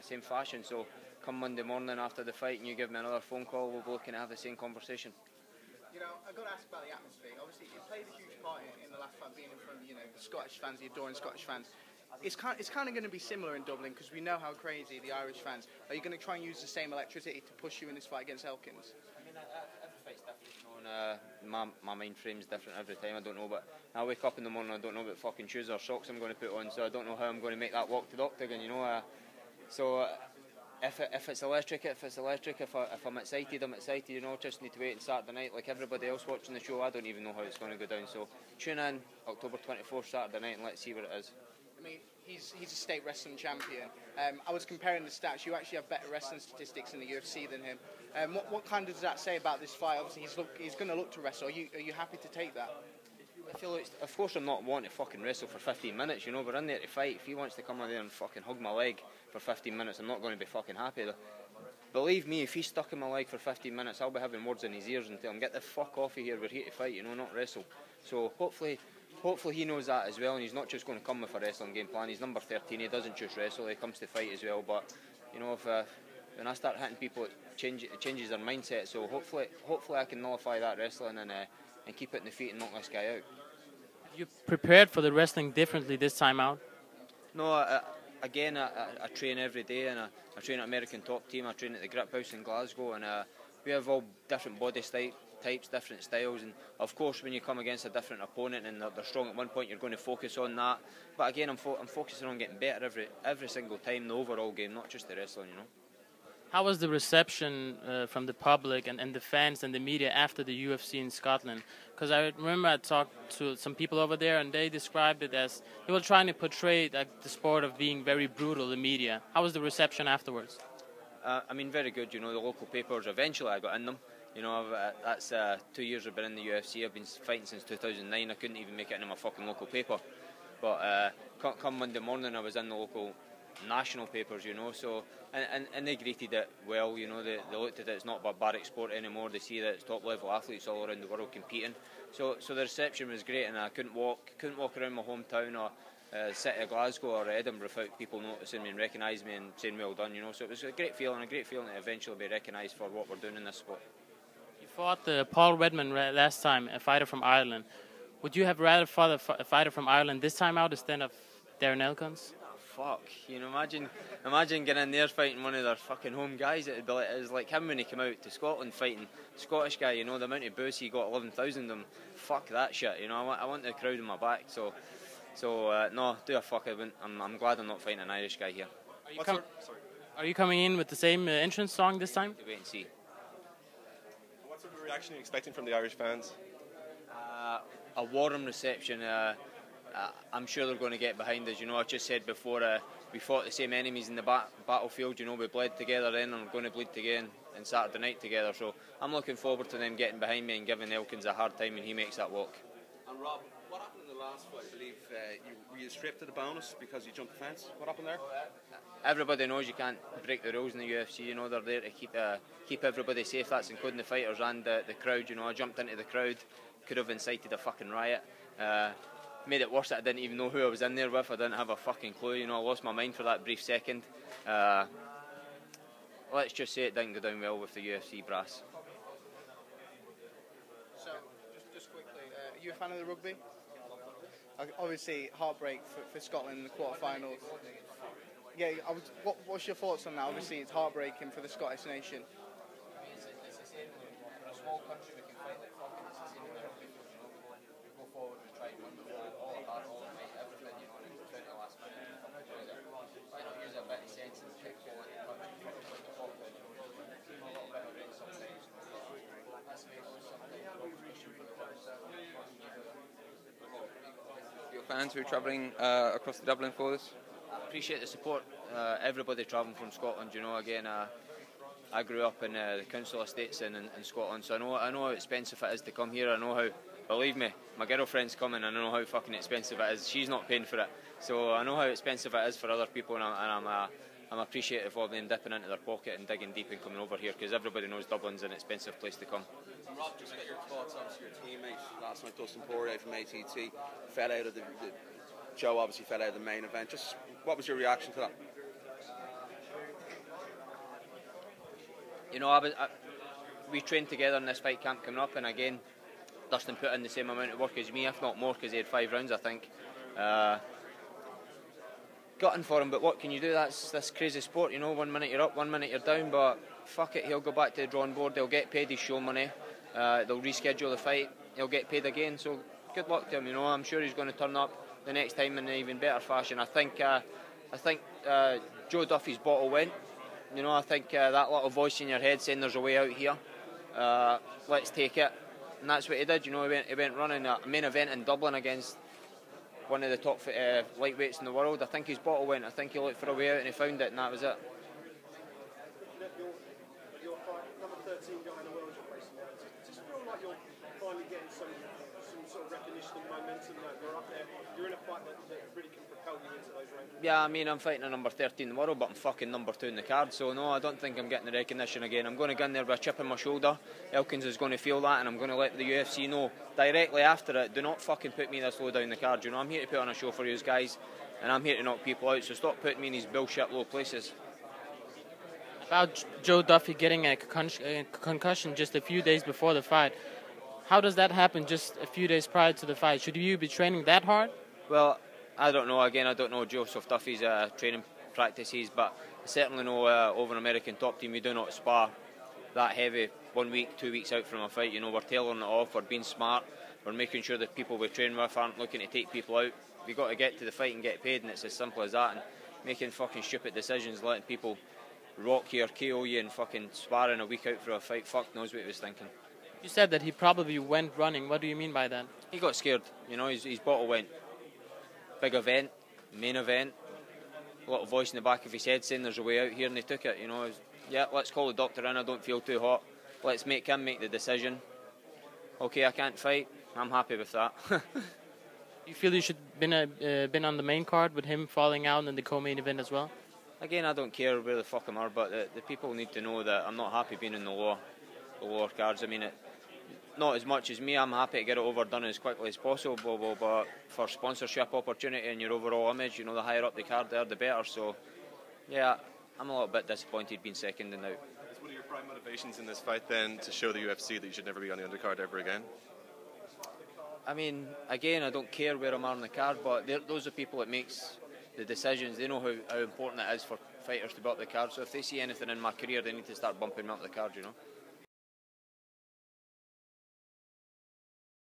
same fashion. So come Monday morning after the fight and you give me another phone call, we'll be looking to have the same conversation. You know, I've got to ask about the atmosphere. Obviously, it played a huge part in the last fight, being in front of, you know, the Scottish fans, the adoring Scottish fans. It's kind of going to be similar in Dublin because we know how crazy the Irish fans. Are you going to try and use the same electricity to push you in this fight against Elkins? I mean, every fight's different. My mind frame's different every time. I don't know, but I wake up in the morning, I don't know what fucking shoes or socks I'm going to put on, so I don't know how I'm going to make that walk to the octagon. You know, If it's electric, if I'm excited, I'm excited. You know, just need to wait on Saturday night like everybody else watching the show. I don't even know how it's going to go down. So tune in October 24th, Saturday night, and let's see what it is. I mean, he's a state wrestling champion. I was comparing the stats. You actually have better wrestling statistics in the UFC than him. What kind does that say about this fight? Obviously, he's going to look to wrestle. Are you happy to take that? I feel like, of course, I'm not wanting to fucking wrestle for 15 minutes. You know, we're in there to fight. If he wants to come in there and fucking hug my leg for 15 minutes, I'm not going to be fucking happy. Believe me, if he's stuck in my leg for 15 minutes, I'll be having words in his ears and tell him, get the fuck off of here, we're here to fight, you know, not wrestle. So hopefully he knows that as well, and he's not just going to come with a wrestling game plan. He's number 13, he doesn't just wrestle, he comes to fight as well. But, you know, when I start hitting people, it changes their mindset. So hopefully I can nullify that wrestling and keep it in the feet and knock this guy out. You prepared for the wrestling differently this time out? No, I train every day, and I train at American Top Team. I train at the Grip House in Glasgow, and we have all different body types, different styles, and of course when you come against a different opponent and they're strong at one point, you're going to focus on that. But again, I'm focusing on getting better every single time, the overall game, not just the wrestling, you know. How was the reception from the public and the fans and the media after the UFC in Scotland? Because I remember I talked to some people over there and they described it as they were trying to portray the sport of being very brutal, the media. How was the reception afterwards? I mean, very good. You know, the local papers, eventually I got in them. You know, that's 2 years I've been in the UFC. I've been fighting since 2009. I couldn't even make it into my fucking local paper. But come Monday morning, I was in the local national papers, you know, so and they greeted it well, you know. They looked at it, it's not a barbaric sport anymore. They see that it's top level athletes all around the world competing, so the reception was great, and I couldn't walk around my hometown or city of Glasgow or Edinburgh without people noticing me and recognising me and saying well done, you know. So it was a great feeling to eventually be recognised for what we're doing in this sport. You fought Paul Redman last time, a fighter from Ireland. Would you have rather fought a fighter from Ireland this time out instead of Darren Elkins? Fuck, you know, imagine getting in there fighting one of their fucking home guys. It was like him when he came out to Scotland fighting Scottish guy, you know, the amount of boos he got, 11,000 of them. Fuck that shit, you know. I want the crowd in my back, so no, do a fuck. I'm glad I'm not fighting an Irish guy here. Are you coming in with the same entrance song this time? Wait and see. What sort of reaction are you expecting from the Irish fans? A warm reception. I'm sure they're going to get behind us. You know, I just said before, we fought the same enemies in the battlefield. You know, we bled together then, and we're going to bleed again on Saturday night together. So I'm looking forward to them getting behind me and giving Elkins a hard time when he makes that walk. And Rob, what happened in the last fight? I believe were you stripped of the bonus because you jumped the fence? What happened there? Everybody knows you can't break the rules in the UFC. You know, they're there to keep everybody safe. That's including the fighters and the crowd. You know, I jumped into the crowd, could have incited a fucking riot. Made it worse that I didn't even know who I was in there with. I didn't have a fucking clue, you know. I lost my mind for that brief second. Let's just say it didn't go down well with the UFC brass. So, just quickly, are you a fan of the rugby? Obviously, heartbreak for Scotland in the quarterfinals. Yeah, what's your thoughts on that? Obviously, it's heartbreaking for the Scottish nation. It's the same. We're a small country, we can fight like fucking. It's the same with rugby. We go forward, we try and win the ball, all of that, all of it, everything, you know, and it's down to the last minute. Why not use a bit of sense and kick forward and punch and fucking like the ball, you know, team a little bit of it sometimes. That's the way it goes sometimes. Your fans who are travelling across to Dublin for this? I appreciate the support. Everybody travelling from Scotland, you know. Again, I grew up in the council estates in Scotland, so I know how expensive it is to come here. I know how, believe me, my girlfriend's coming, and I know how fucking expensive it is. She's not paying for it, so I know how expensive it is for other people, and I'm appreciative of them dipping into their pocket and digging deep and coming over here, because everybody knows Dublin's an expensive place to come. And Rob, just get your thoughts. Obviously, your teammate last night, Dustin Poirier from ATT, fell out of Joe obviously fell out of the main event. Just what was your reaction to that? You know, we trained together in this fight camp coming up, and again, Dustin put in the same amount of work as me, if not more, because he had 5 rounds, I think. Gutting for him, but what can you do? That's this crazy sport, you know. 1 minute you're up, 1 minute you're down, but fuck it, he'll go back to the drawing board. They'll get paid his show money. They'll reschedule the fight. He'll get paid again. So good luck to him. You know, I'm sure he's going to turn up the next time in an even better fashion. I think Joe Duffy's bottle went. You know, I think that little voice in your head saying there's a way out here. Let's take it, and that's what he did. You know, he went running a main event in Dublin against one of the top lightweights in the world. I think his bottle went. I think he looked for a way out and he found it, and that was it. Your fight, number 13 guy in the world you're facing now. Does it feel like you're finally getting some sort of recognition and momentum that you're up there? You're in a fight that really can propel you into those rankings. Yeah, I mean, I'm fighting a number 13 in the world, but I'm fucking number 2 in the card, so no, I don't think I'm getting the recognition again. I'm going to go in there with a chip on my shoulder. Elkins is going to feel that, and I'm going to let the UFC know directly after it, do not fucking put me this low down the card. You know, I'm here to put on a show for you guys, and I'm here to knock people out, so stop putting me in these bullshit low places. About Joe Duffy getting a concussion just a few days before the fight, how does that happen just a few days prior to the fight? Should you be training that hard? Well, I don't know. Again, I don't know Joseph Duffy's training practices, but I certainly know over an American top team we do not spar that heavy 1 week, 2 weeks out from a fight. You know, we're tailoring it off, we're being smart, we're making sure that people we train with aren't looking to take people out. We've got to get to the fight and get paid, and it's as simple as that. And making fucking stupid decisions, letting people rock you or KO you and fucking sparring a week out for a fight, fuck knows what he was thinking. You said that he probably went running. What do you mean by that? He got scared, you know, his bottle went. Big event, main event, a little voice in the back of his head saying there's a way out here, and he took it, you know. Yeah, let's call the doctor in, I don't feel too hot. Let's make him make the decision. Okay, I can't fight, I'm happy with that. You feel you should have been on the main card with him falling out in the co-main event as well? Again, I don't care where the fuck I'm are, but the people need to know that I'm not happy being in the lower cards. I mean, not as much as me, I'm happy to get it overdone as quickly as possible, but for sponsorship opportunity and your overall image, you know, the higher up the card there, the better. So, yeah, I'm a little bit disappointed being second and out. Is one of your prime motivations in this fight then to show the UFC that you should never be on the undercard ever again? I mean, again, I don't care where I'm on the card, but those are people that makes the decisions. They know how important it is for fighters to be up the card. So if they see anything in my career, they need to start bumping me up the card, you know.